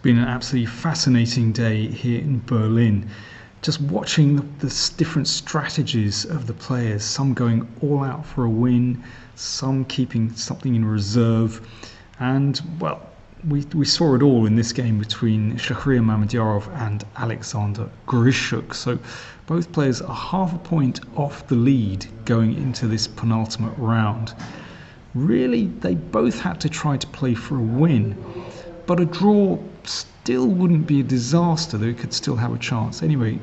been an absolutely fascinating day here in Berlin. Just watching the different strategies of the players, some going all out for a win, some keeping something in reserve. And, well, we saw it all in this game between Mamedyarov and Alexander Grischuk. So both players are half a point off the lead going into this penultimate round. Really, they both had to try to play for a win, but a draw still wouldn't be a disaster. They could still have a chance. Anyway,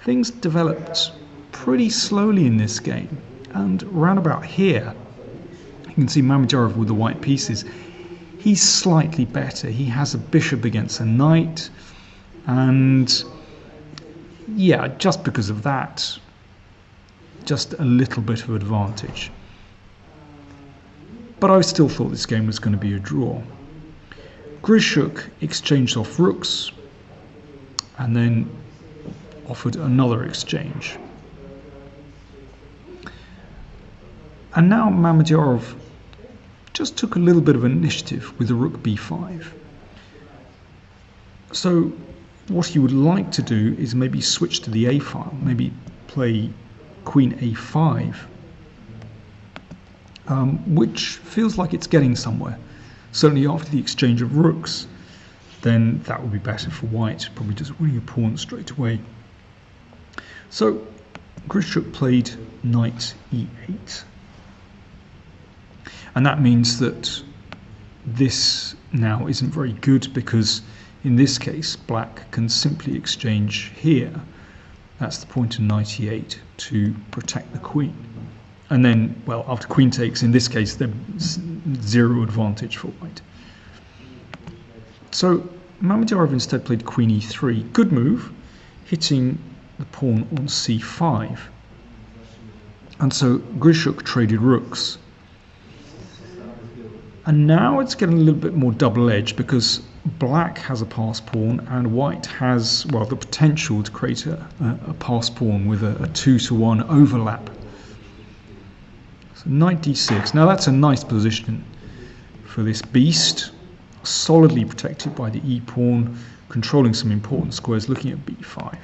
things developed pretty slowly in this game, and round about here you can see Mamedyarov with the white pieces. He's slightly better. He has a bishop against a knight, and yeah, just because of that, just a little bit of advantage. But I still thought this game was going to be a draw. Grischuk exchanged off rooks and then offered another exchange. And now Mamedyarov just took a little bit of initiative with the rook b5. So what he would like to do is maybe switch to the a file, maybe play queen a5, which feels like it's getting somewhere. Certainly after the exchange of rooks, then that would be better for white, probably just winning a pawn straight away. So Grischuk played knight e8. And that means that this now isn't very good, because in this case black can simply exchange here. That's the point of knight e8 to protect the queen. And then, well, after queen takes, in this case, there's zero advantage for white. So Mamedyarov instead played queen e3. Good move, hitting the pawn on c5. And so Grischuk traded rooks. And now it's getting a little bit more double-edged, because black has a pass pawn and white has, well, the potential to create a pass pawn with a 2-to-1 overlap. So knight d6. Now that's a nice position for this beast, solidly protected by the e-pawn, controlling some important squares, looking at b5.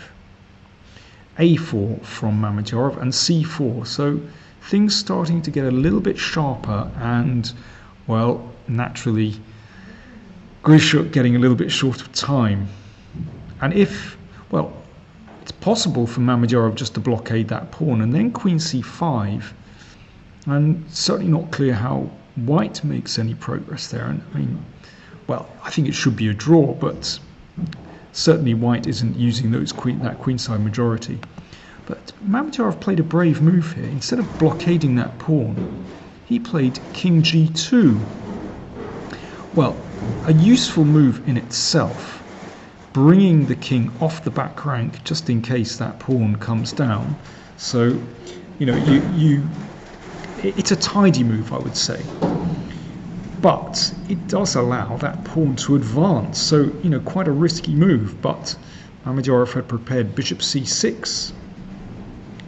a4 from Mamedyarov and c4. So things starting to get a little bit sharper, and, well, naturally Grischuk getting a little bit short of time. And if, well, it's possible for Mamedyarov just to blockade that pawn, and then queen c5, and certainly not clear how white makes any progress there. And I mean, well, I think it should be a draw, but certainly white isn't using that queenside majority. But Mamedyarov played a brave move here. Instead of blockading that pawn, he played king g2. Well, a useful move in itself, bringing the king off the back rank just in case that pawn comes down. So, you know, it's a tidy move, I would say. But it does allow that pawn to advance. So, you know, quite a risky move. But Mamedyarov had prepared bishop c6.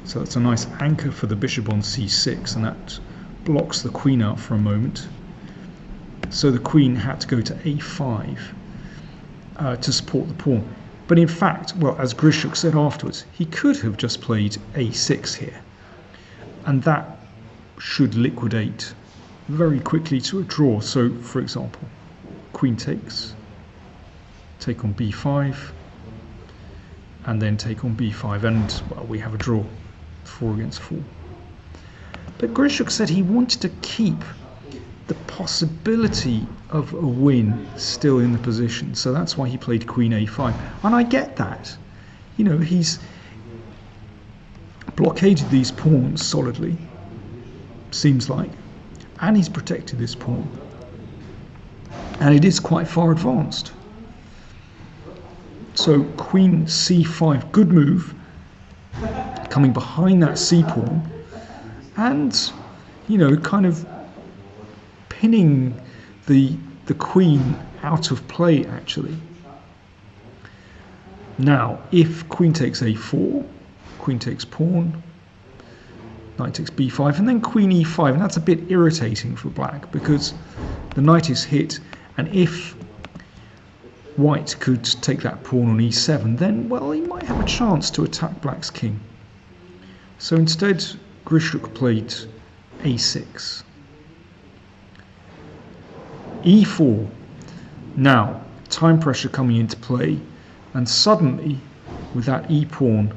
So that's a nice anchor for the bishop on c6, and that blocks the queen out for a moment. So the queen had to go to a5 to support the pawn. But in fact, well, as Grischuk said afterwards, he could have just played a6 here. And that should liquidate very quickly to a draw. So, for example, queen takes, take on b5, and then take on b5, and, well, we have a draw, 4 against 4. But Grischuk said he wanted to keep the possibility of a win still in the position, so that's why he played queen a5. And I get that. You know, he's blockaded these pawns solidly, seems like, and he's protected this pawn, and it is quite far advanced. So queen c5, good move, coming behind that c pawn, and, you know, kind of pinning the queen out of play, actually. Now, if queen takes a4, queen takes pawn, knight takes b5, and then queen e5, and that's a bit irritating for black, because the knight is hit, and if white could take that pawn on e7, then, well, he might have a chance to attack black's king. So instead, Grischuk played a6. e4. Now, time pressure coming into play, and suddenly, with that e-pawn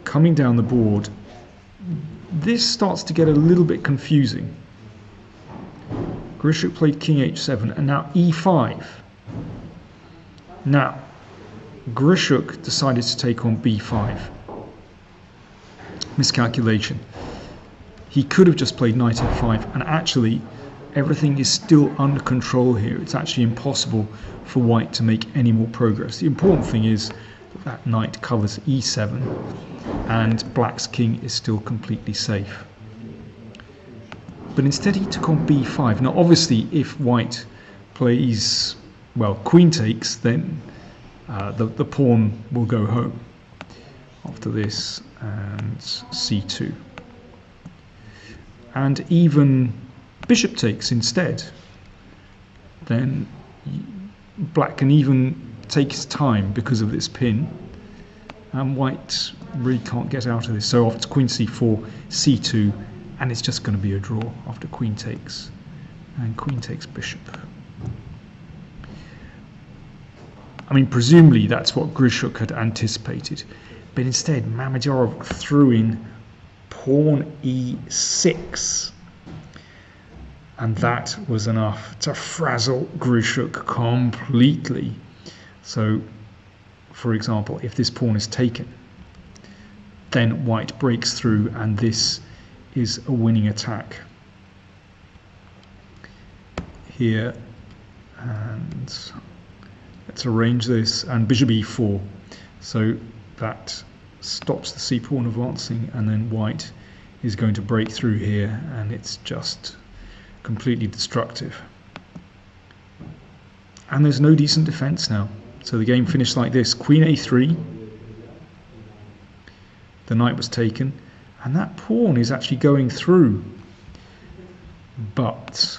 coming down the board, this starts to get a little bit confusing. Grischuk played king h7, and now e5. Now, Grischuk decided to take on b5. Miscalculation. He could have just played knight f5, and actually everything is still under control here. It's actually impossible for white to make any more progress. The important thing is that that knight covers e7, and black's king is still completely safe. But instead he took on b5. Now obviously if white plays, well, queen takes, then the pawn will go home after this, and c2. And even bishop takes instead, then black can even take his time because of this pin, and white really can't get out of this. So after queen c4, c2, and it's just going to be a draw after queen takes, and queen takes bishop. I mean, presumably that's what Grischuk had anticipated, but instead Mamedyarov threw in pawn e6, and that was enough to frazzle Grischuk completely. So, for example, if this pawn is taken, then white breaks through, and this is a winning attack here. And let's arrange this, and bishop e4. So that stops the c-pawn advancing, and then white is going to break through here, and it's just completely destructive. And there's no decent defense now. So the game finished like this: queen a3, the knight was taken, and that pawn is actually going through, but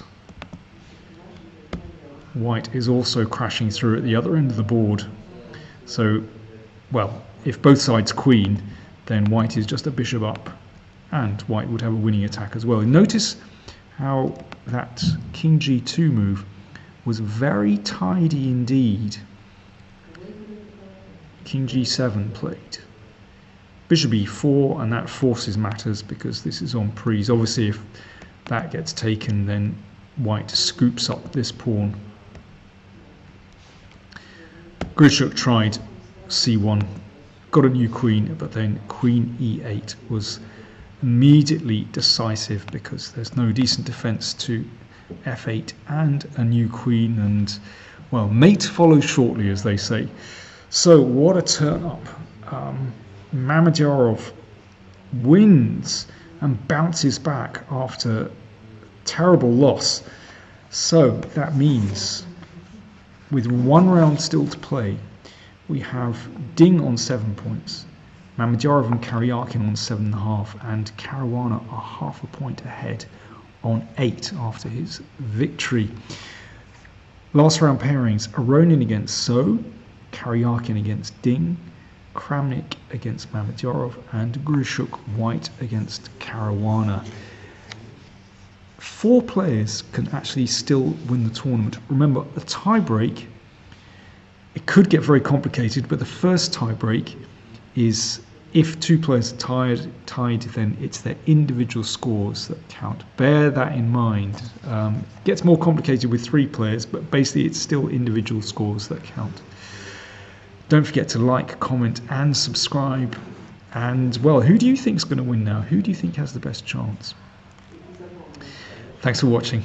white is also crashing through at the other end of the board. So, well, if both sides queen, then white is just a bishop up, and white would have a winning attack as well. And notice how that king g2 move was very tidy indeed. King g7 played, bishop e4, and that forces matters because this is on prise. Obviously if that gets taken, then white scoops up this pawn. Grischuk tried c1, got a new queen, but then queen e8 was immediately decisive because there's no decent defense to f8 and a new queen, and, well, mate follows shortly, as they say. So what a turn up. Mamedyarov wins and bounces back after terrible loss. So that means, with one round still to play, we have Ding on 7 points, Mamedyarov and Karyakin on 7.5, and Caruana are half a point ahead on 8 after his victory. Last round pairings: Aronin against So, Karyakin against Ding, Kramnik against Mamedyarov, and Grischuk white against Caruana. 4 players can actually still win the tournament. Remember, the tie-break, it could get very complicated, but the first tie-break is if 2 players are tied, then it's their individual scores that count. Bear that in mind. It gets more complicated with 3 players, but basically it's still individual scores that count. Don't forget to like, comment, and subscribe. And, well, who do you think is going to win now? Who do you think has the best chance? Thanks for watching.